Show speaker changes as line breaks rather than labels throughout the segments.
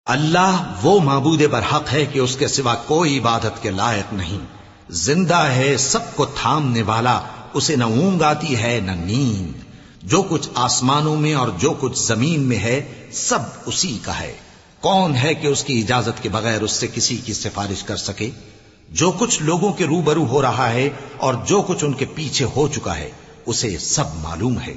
اللہ وہ معبود برحق ہے کہ اس کے سوا کوئی عبادت کے لائق نہیں، زندہ ہے، سب کو تھامنے والا، اسے نہ اونگ آتی ہے نہ نیند، جو کچھ آسمانوں میں اور جو کچھ زمین میں ہے سب اسی کا ہے۔ کون ہے کہ اس کی اجازت کے بغیر اس سے کسی کی سفارش کر سکے؟ جو کچھ لوگوں کے روبرو ہو رہا ہے اور جو کچھ ان کے پیچھے ہو چکا ہے اسے سب معلوم ہے،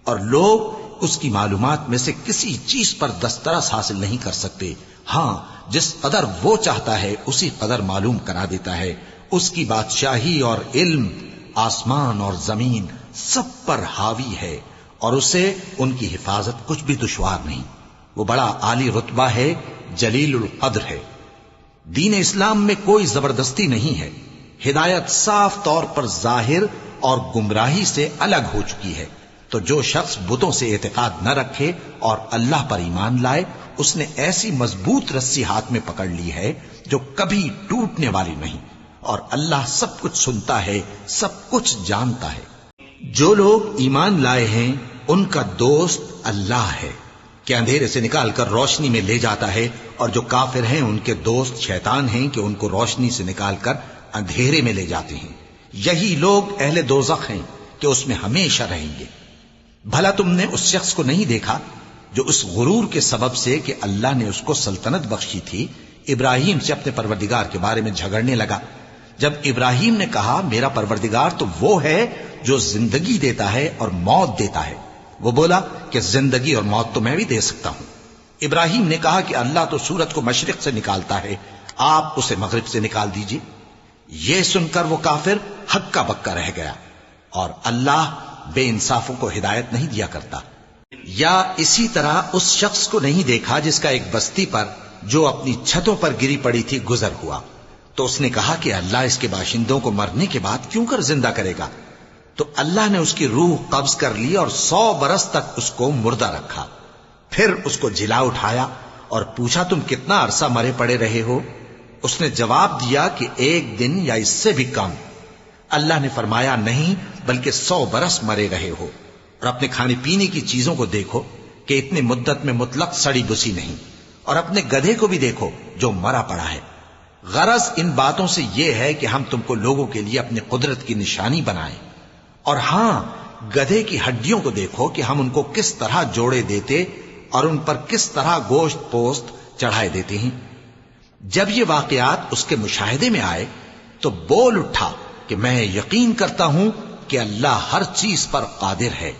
اور لوگ اس کی معلومات میں سے کسی چیز پر دسترس حاصل نہیں کر سکتے۔ ہاں، جس قدر وہ چاہتا ہے اسی قدر معلوم کرا دیتا ہے۔ اس کی بادشاہی اور علم آسمان اور زمین سب پر حاوی ہے، اور اسے ان کی حفاظت کچھ بھی دشوار نہیں۔ وہ بڑا عالی رتبہ ہے، جلیل القدر ہے۔ دین اسلام میں کوئی زبردستی نہیں ہے، ہدایت صاف طور پر ظاہر اور گمراہی سے الگ ہو چکی ہے۔ تو جو شخص بتوں سے اعتقاد نہ رکھے اور اللہ پر ایمان لائے، اس نے ایسی مضبوط رسی ہاتھ میں پکڑ لی ہے جو کبھی ٹوٹنے والی نہیں، اور اللہ سب کچھ سنتا ہے، سب کچھ جانتا ہے۔ جو لوگ ایمان لائے ہیں ان کا دوست اللہ ہے کہ اندھیرے سے نکال کر روشنی میں لے جاتا ہے، اور جو کافر ہیں ان کے دوست شیطان ہیں کہ ان کو روشنی سے نکال کر اندھیرے میں لے جاتے ہیں۔ یہی لوگ اہل دوزخ ہیں کہ اس میں ہمیشہ رہیں گے۔ بھلا تم نے اس شخص کو نہیں دیکھا جو اس غرور کے سبب سے کہ اللہ نے اس کو سلطنت بخشی تھی، ابراہیم سے اپنے پروردگار کے بارے میں جھگڑنے لگا؟ جب ابراہیم نے کہا میرا پروردگار تو وہ ہے جو زندگی دیتا ہے اور موت دیتا ہے، وہ بولا کہ زندگی اور موت تو میں بھی دے سکتا ہوں۔ ابراہیم نے کہا کہ اللہ تو سورج کو مشرق سے نکالتا ہے، آپ اسے مغرب سے نکال دیجئے۔ یہ سن کر وہ کافر ہکا بکا رہ گیا، اور اللہ بے انصافوں کو ہدایت نہیں دیا کرتا۔ یا اسی طرح اس شخص کو نہیں دیکھا جس کا ایک بستی پر جو اپنی چھتوں پر گری پڑی تھی گزر ہوا، تو اس نے کہا کہ اللہ اس کے باشندوں کو مرنے کے بعد کیوں کر زندہ کرے گا؟ تو اللہ نے اس کی روح قبض کر لی اور 100 برس تک اس کو مردہ رکھا، پھر اس کو جلا اٹھایا اور پوچھا تم کتنا عرصہ مرے پڑے رہے ہو؟ اس نے جواب دیا کہ 1 دن یا اس سے بھی کم۔ اللہ نے فرمایا نہیں بلکہ 100 برس مرے رہے ہو، اور اپنے کھانے پینے کی چیزوں کو دیکھو کہ اتنی مدت میں مطلق سڑی بسی نہیں، اور اپنے گدھے کو بھی دیکھو جو مرا پڑا ہے۔ غرض ان باتوں سے یہ ہے کہ ہم تم کو لوگوں کے لیے اپنی قدرت کی نشانی بنائیں، اور ہاں گدھے کی ہڈیوں کو دیکھو کہ ہم ان کو کس طرح جوڑے دیتے اور ان پر کس طرح گوشت پوست چڑھائے دیتے ہیں۔ جب یہ واقعات اس کے مشاہدے میں آئے تو بول اٹھا کہ میں یقین کرتا ہوں کہ اللہ ہر چیز پر قادر ہے۔